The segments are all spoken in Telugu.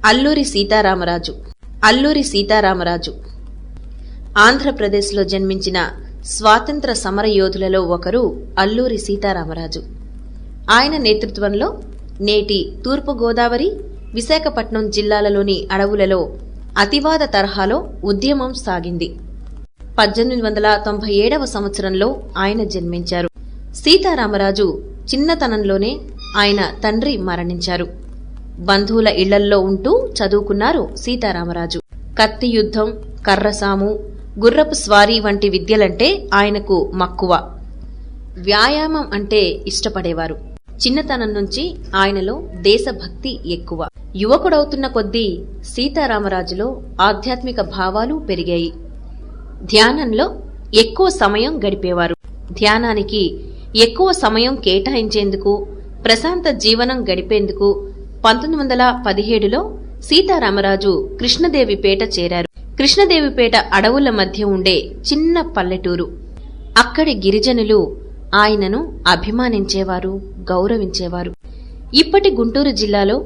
అల్లూరి సీతారామరాజు. అల్లూరి సీతారామరాజు ఆంధ్రప్రదేశ్లో జన్మించిన స్వాతంత్ర సమరయోధులలో ఒకరు అల్లూరి సీతారామరాజు. ఆయన నేతృత్వంలో నేటి తూర్పుగోదావరి, విశాఖపట్నం జిల్లాలలోని అడవులలో అతివాద తరహాలో ఉద్యమం సాగింది. 1897వ సంవత్సరంలో ఆయన జన్మించారు. సీతారామరాజు చిన్నతనంలోనే ఆయన తండ్రి మరణించారు. బంధువుల ఇళ్లల్లో ఉంటూ చదువుకున్నారు సీతారామరాజు. కత్తి యుద్ధం, కర్రసాము, గుర్రపు స్వారీ వంటి విద్యలంటే ఆయనకు మక్కువ. వ్యాయామం అంటే ఇష్టపడేవారు. చిన్నతనం నుంచి ఆయనలో దేశభక్తి ఎక్కువ. యువకుడవుతున్న కొద్దీ సీతారామరాజులో ఆధ్యాత్మిక భావాలు పెరిగాయి. ధ్యానంలో ఎక్కువ సమయం గడిపేవారు. ధ్యానానికి ఎక్కువ సమయం కేటాయించేందుకు, ప్రశాంత జీవనం గడిపేందుకు 1917లో సీతారామరాజు కృష్ణదేవిపేట చేరారు. కృష్ణదేవిపేట అడవుల మధ్య ఉండే చిన్న పల్లెటూరు. అక్కడి గిరిజనులు ఆయనను అభిమానించేవారు, గౌరవించేవారు. ఇప్పటి గుంటూరు జిల్లాలో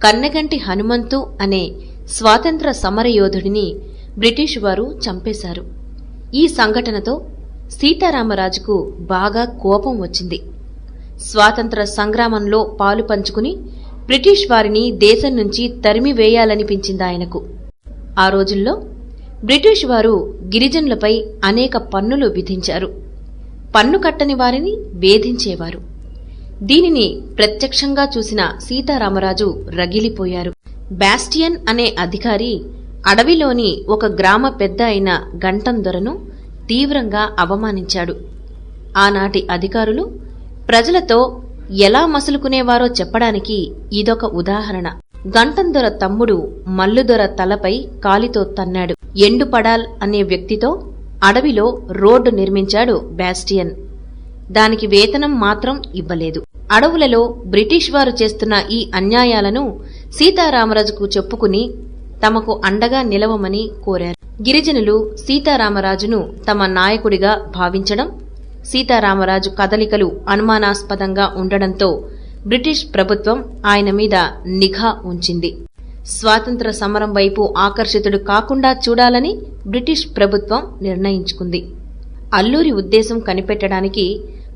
కన్నెగంటి హనుమంతు అనే స్వాతంత్ర సమరయోధుడిని బ్రిటిష్ వారు చంపేశారు. ఈ సంఘటనతో సీతారామరాజుకు బాగా కోపం వచ్చింది. స్వాతంత్ర సంగ్రామంలో పాలు పంచుకుని బ్రిటిష్ వారిని దేశం నుంచి తరిమివేయాలనిపించింది ఆయనకు. ఆ రోజుల్లో బ్రిటిష్ వారు గిరిజనులపై అనేక పన్నులు విధించారు. పన్ను కట్టని వారిని వేధించేవారు. దీనిని ప్రత్యక్షంగా చూసిన సీతారామరాజు రగిలిపోయారు. బాస్టియన్ అనే అధికారి అడవిలోని ఒక గ్రామ పెద్ద అయిన గంటం దొరను తీవ్రంగా అవమానించాడు. ఆనాటి అధికారులు ప్రజలతో ఎలా మసులుకునేవారో చెప్పడానికి ఇదొక ఉదాహరణ. గంటందొర తమ్ముడు మల్లుదొర తలపై కాలితో తన్నాడు. ఎండుపడాల్ అనే వ్యక్తితో అడవిలో రోడ్డు నిర్మించాడు బాస్టియన్. దానికి వేతనం మాత్రం ఇవ్వలేదు. అడవులలో బ్రిటిష్ వారు చేస్తున్న ఈ అన్యాయాలను సీతారామరాజుకు చెప్పుకుని తమకు అండగా నిలవమని కోరారు. గిరిజనులు సీతారామరాజును తమ నాయకుడిగా భావించడం, సీతారామరాజు కదలికలు అనుమానాస్పదంగా ఉండడంతో బ్రిటిష్ ప్రభుత్వం ఆయన మీద నిఘా ఉంచింది. స్వాతంత్ర సమరం వైపు ఆకర్షితుడు కాకుండా చూడాలని బ్రిటిష్ ప్రభుత్వం నిర్ణయించుకుంది. అల్లూరి ఉద్దేశం కనిపెట్టడానికి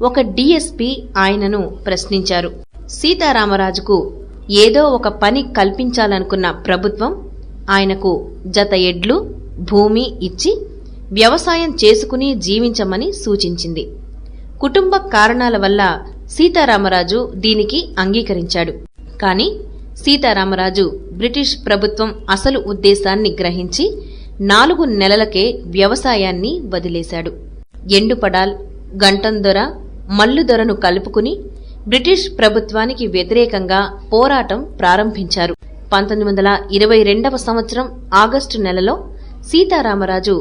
ఒక డీఎస్పీ ఆయనను ప్రశ్నించారు. సీతారామరాజుకు ఏదో ఒక పని కల్పించాలనుకున్న ప్రభుత్వం ఆయనకు జత ఎడ్లు, భూమి ఇచ్చి వ్యవసాయం చేసుకుని జీవించమని సూచించింది. కుటుంబ కారణాల వల్ల సీతారామరాజు దీనికి అంగీకరించాడు. కాని సీతారామరాజు బ్రిటిష్ ప్రభుత్వం అసలు ఉద్దేశాన్ని గ్రహించి 4 నెలలకే వ్యవసాయాన్ని వదిలేశాడు. ఎండుపడాల్, గంటందొర, మల్లుదొరను కలుపుకుని బ్రిటిష్ ప్రభుత్వానికి వ్యతిరేకంగా పోరాటం ప్రారంభించారు. 1922వ సంవత్సరం ఆగస్టు నెలలో సీతారామరాజు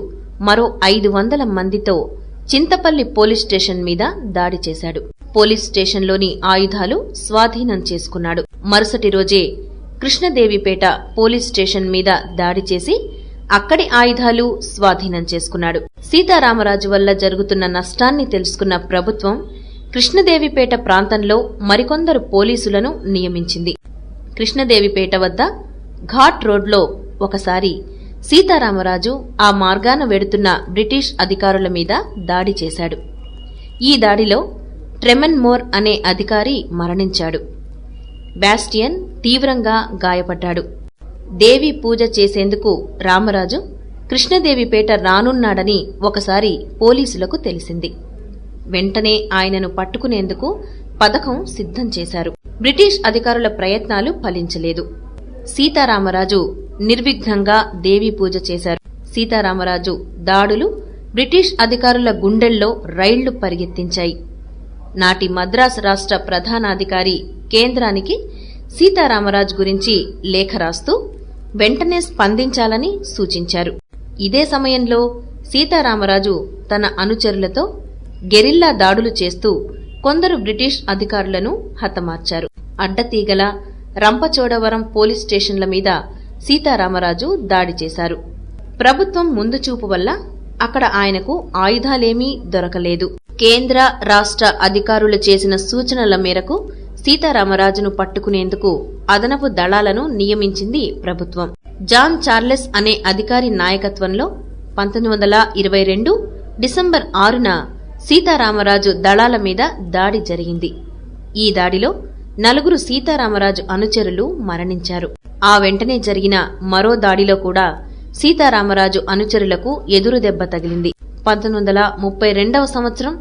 మరో 500 మందితో చింతపల్లి పోలీస్ స్టేషన్ మీద దాడి చేశాడు. పోలీస్ స్టేషన్లోని ఆయుధాలు స్వాధీనం చేసుకున్నాడు. మరుసటి రోజే కృష్ణదేవిపేట పోలీస్ స్టేషన్ మీద దాడి చేసి అక్కడి ఆయుధాలు స్వాధీనం చేసుకున్నాడు. సీతారామరాజు వల్ల జరుగుతున్న నష్టాన్ని తెలుసుకున్న ప్రభుత్వం కృష్ణదేవిపేట ప్రాంతంలో మరికొందరు పోలీసులను నియమించింది. కృష్ణదేవిపేట వద్ద ఘాట్ రోడ్లో ఒకసారి సీతారామరాజు ఆ మార్గాన వెడుతున్న బ్రిటిష్ అధికారుల మీద దాడి చేశాడు. ఈ దాడిలో ట్రెమెన్మోర్ అనే అధికారి మరణించాడు. బాస్టియన్ తీవ్రంగా గాయపడ్డాడు. దేవి పూజ చేసేందుకు రామరాజు కృష్ణదేవిపేట రానున్నాడని ఒకసారి పోలీసులకు తెలిసింది. వెంటనే ఆయనను పట్టుకునేందుకు పథకం సిద్ధం చేశారు. బ్రిటిష్ అధికారుల ప్రయత్నాలు ఫలించలేదు. సీతారామరాజు నిర్విఘ్నంగా దేవి పూజ చేశారు. సీతారామరాజు దాడులు బ్రిటిష్ అధికారుల గుండెల్లో రైళ్లు పరిగెత్తించాయి. నాటి మద్రాసు రాష్ట్ర ప్రధానాధికారి కేంద్రానికి సీతారామరాజు గురించి లేఖ రాస్తూ వెంటనే స్పందించాలని సూచించారు. ఇదే సమయంలో సీతారామరాజు తన అనుచరులతో గెరిల్లా దాడులు చేస్తూ కొందరు బ్రిటిష్ అధికారులను హతమార్చారు. అడ్డతీగల, రంపచోడవరం పోలీస్ స్టేషన్ల మీద సీతారామరాజు దాడి చేశారు. ప్రభుత్వం ముందుచూపు వల్ల అక్కడ ఆయనకు ఆయుధాలేమీ దొరకలేదు. కేంద్ర, రాష్ట్ర అధికారులు చేసిన సూచనల మేరకు సీతారామరాజును పట్టుకునేందుకు అదనపు దళాలను నియమించింది ప్రభుత్వం. జాన్ చార్లెస్ అనే అధికారి నాయకత్వంలో 1922 డిసెంబర్ 6న సీతారామరాజు దళాల మీద దాడి జరిగింది. ఈ దాడిలో 4 సీతారామరాజు అనుచరులు మరణించారు. ఆ వెంటనే జరిగిన మరో దాడిలో కూడా సీతారామరాజు అనుచరులకు ఎదురుదెబ్బ తగిలింది. 1932వ సంవత్సరం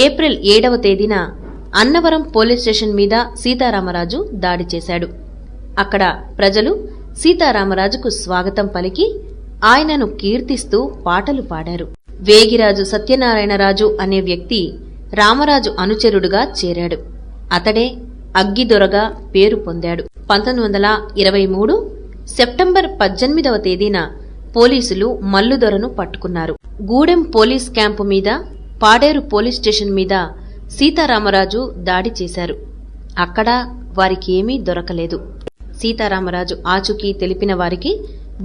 ఏప్రిల్ 7వ తేదీన అన్నవరం పోలీస్ స్టేషన్ మీద సీతారామరాజు దాడి చేశాడు. అక్కడ ప్రజలు సీతారామరాజుకు స్వాగతం పలికి ఆయనను కీర్తిస్తూ పాటలు పాడారు. వేగిరాజు సత్యనారాయణరాజు అనే వ్యక్తి రామరాజు అనుచరుడుగా చేరాడు. అతడే అగ్గిదొరగా పేరు పొందాడు. 1923 సెప్టెంబర్ 18వ తేదీన పోలీసులు మల్లుదొరను పట్టుకున్నారు. గూడెం పోలీస్ క్యాంపు మీద, పాడేరు పోలీస్ స్టేషన్ మీద సీతారామరాజు దాడి చేశారు. అక్కడ వారికేమీ దొరకలేదు. సీతారామరాజు ఆచూకీ తెలిపిన వారికి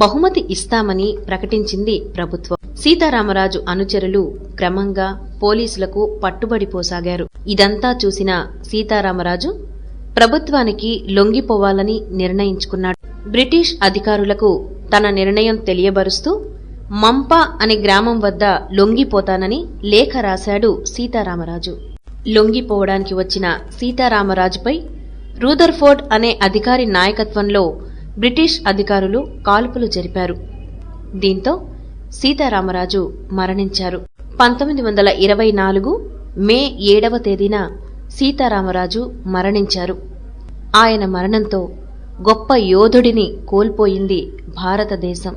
బహుమతి ఇస్తామని ప్రకటించింది ప్రభుత్వం. సీతారామరాజు అనుచరులు క్రమంగా పోలీసులకు పట్టుబడిపోసాగారు. ఇదంతా చూసిన సీతారామరాజు ప్రభుత్వానికి లొంగిపోవాలని నిర్ణయించుకున్నాడు. బ్రిటిష్ అధికారులకు తన నిర్ణయం తెలియబరుస్తూ మంపా అనే గ్రామం వద్ద లొంగిపోతానని లేఖ రాశాడు సీతారామరాజు. లొంగిపోవడానికి వచ్చిన సీతారామరాజుపై రూదర్ఫోర్డ్ అనే అధికారి నాయకత్వంలో బ్రిటిష్ అధికారులు కాల్పులు జరిపారు. దీంతో సీతారామరాజు మరణించారు. 1924 మే 7వ తేదీన సీతారామరాజు మరణించారు. ఆయన మరణంతో గొప్ప యోధుడిని కోల్పోయింది భారతదేశం.